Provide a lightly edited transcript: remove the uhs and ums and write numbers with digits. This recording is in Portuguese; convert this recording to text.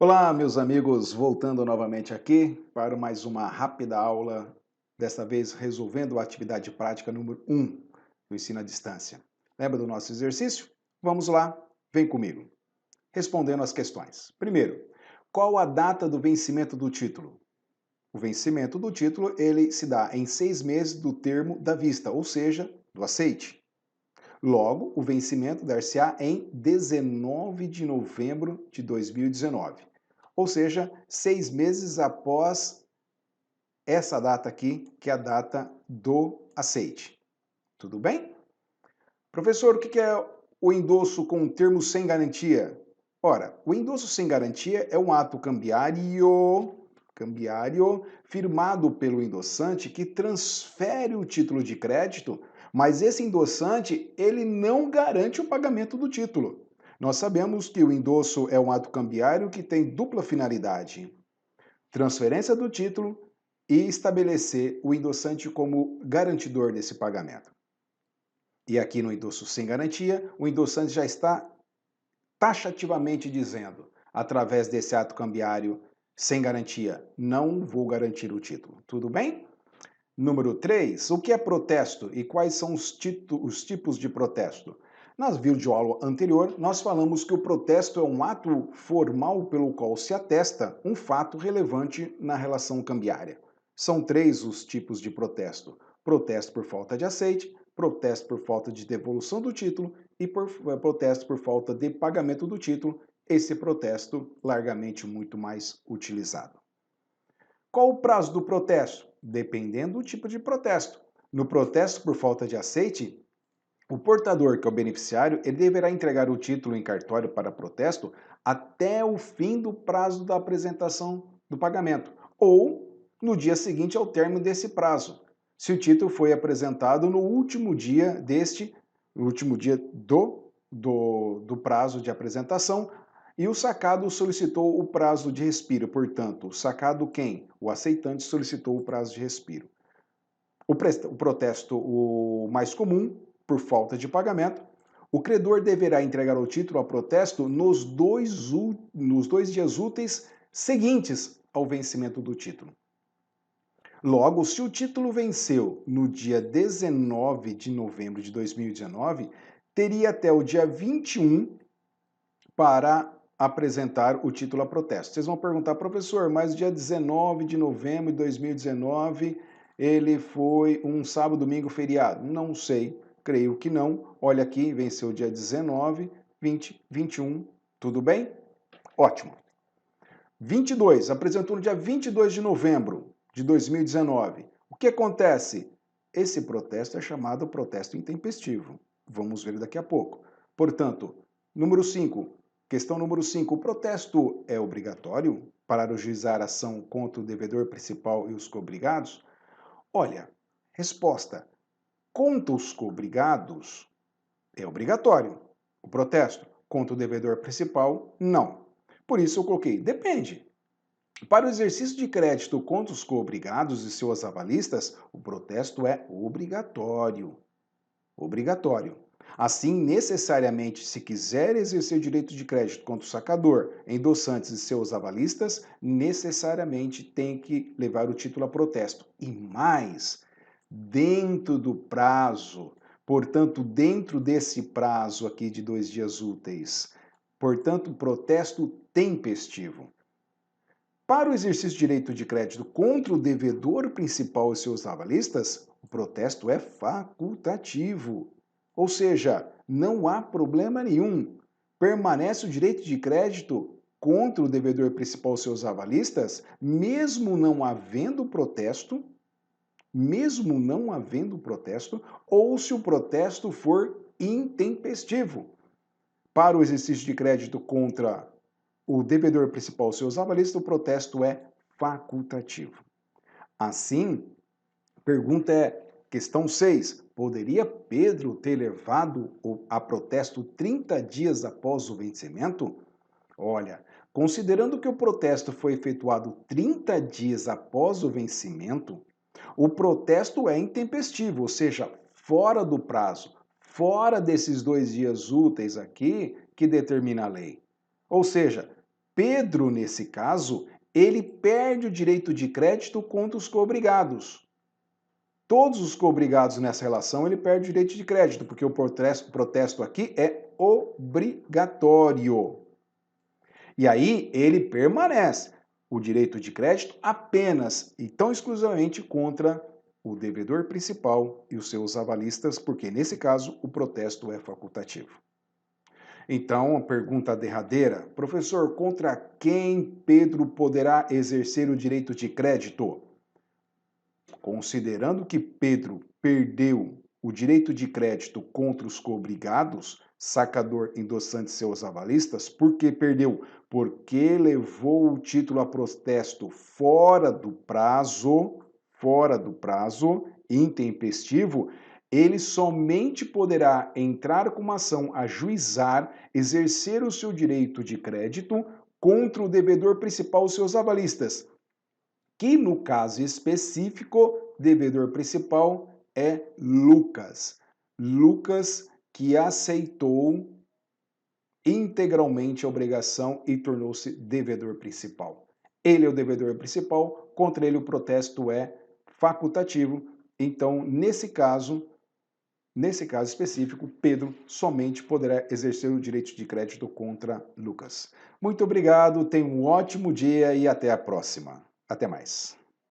Olá, meus amigos, voltando novamente aqui para mais uma rápida aula, desta vez resolvendo a atividade prática número 1 do ensino à distância. Lembra do nosso exercício? Vamos lá, vem comigo. Respondendo as questões. Primeiro, qual a data do vencimento do título? O vencimento do título, ele se dá em 6 meses do termo da vista, ou seja, do aceite. Logo, o vencimento dar-se-á em 19 de novembro de 2019. Ou seja, 6 meses após essa data aqui, que é a data do aceite. Tudo bem? Professor, o que é o endosso com termo sem garantia? Ora, o endosso sem garantia é um ato cambiário firmado pelo endossante que transfere o título de crédito, mas esse endossante, ele não garante o pagamento do título. Nós sabemos que o endosso é um ato cambiário que tem dupla finalidade: transferência do título e estabelecer o endossante como garantidor desse pagamento. E aqui no endosso sem garantia, o endossante já está taxativamente dizendo, através desse ato cambiário sem garantia, não vou garantir o título. Tudo bem? Número 3, o que é protesto e quais são os tipos de protesto? Nas videoaula anterior, nós falamos que o protesto é um ato formal pelo qual se atesta um fato relevante na relação cambiária. São 3 os tipos de protesto: protesto por falta de aceite, protesto por falta de devolução do título e protesto por falta de pagamento do título, esse protesto largamente muito mais utilizado. Qual o prazo do protesto? Dependendo do tipo de protesto. No protesto por falta de aceite, o portador, que é o beneficiário, ele deverá entregar o título em cartório para protesto até o fim do prazo da apresentação do pagamento, ou no dia seguinte ao término desse prazo, se o título foi apresentado no último dia do prazo de apresentação, e o sacado solicitou o prazo de respiro. Portanto, o sacado quem? O aceitante solicitou o prazo de respiro. O protesto o mais comum, por falta de pagamento, o credor deverá entregar o título ao protesto nos dois dias úteis seguintes ao vencimento do título. Logo, se o título venceu no dia 19 de novembro de 2019, teria até o dia 21 para apresentar o título a protesto. Vocês vão perguntar, professor, mas dia 19 de novembro de 2019 ele foi um sábado, domingo, feriado? Não sei, creio que não. Olha aqui, venceu dia 19, 20, 21, tudo bem? Ótimo. 22, apresentou no dia 22 de novembro de 2019. O que acontece? Esse protesto é chamado protesto intempestivo. Vamos ver daqui a pouco. Portanto, número 5, questão número 5, o protesto é obrigatório para ajuizar a ação contra o devedor principal e os cobrigados? Olha, resposta: contra os cobrigados é obrigatório o protesto, contra o devedor principal, não. Por isso eu coloquei depende. Para o exercício de crédito contra os coobrigados e seus avalistas, o protesto é obrigatório. Obrigatório. Assim, necessariamente, se quiser exercer direito de crédito contra o sacador, endossantes e seus avalistas, necessariamente tem que levar o título a protesto. E mais, dentro do prazo, portanto, dentro desse prazo aqui de 2 dias úteis, portanto, protesto tempestivo. Para o exercício de direito de crédito contra o devedor principal e seus avalistas, o protesto é facultativo. Ou seja, não há problema nenhum. Permanece o direito de crédito contra o devedor principal e seus avalistas, mesmo não havendo protesto, ou se o protesto for intempestivo. Para o exercício de crédito contra o devedor principal, seus avalistas, o protesto é facultativo. Assim, pergunta é, questão 6, poderia Pedro ter levado a protesto 30 dias após o vencimento? Olha, considerando que o protesto foi efetuado 30 dias após o vencimento, o protesto é intempestivo, ou seja, fora do prazo, fora desses 2 dias úteis aqui que determina a lei. Ou seja, Pedro, nesse caso, ele perde o direito de crédito contra os coobrigados. Todos os coobrigados nessa relação, ele perde o direito de crédito, porque o protesto aqui é obrigatório. E aí ele permanece o direito de crédito apenas e tão exclusivamente contra o devedor principal e os seus avalistas, porque nesse caso o protesto é facultativo. Então, a pergunta derradeira, professor, contra quem Pedro poderá exercer o direito de crédito? Considerando que Pedro perdeu o direito de crédito contra os coobrigados, sacador endossante seus avalistas, por que perdeu? Porque levou o título a protesto fora do prazo intempestivo, ele somente poderá entrar com uma ação ajuizar, exercer o seu direito de crédito contra o devedor principal, os seus avalistas, que no caso específico, devedor principal é Lucas. Lucas que aceitou integralmente a obrigação e tornou-se devedor principal. Ele é o devedor principal, contra ele o protesto é facultativo. Então, nesse caso específico, Pedro somente poderá exercer o direito de crédito contra Lucas. Muito obrigado, tenha um ótimo dia e até a próxima. Até mais.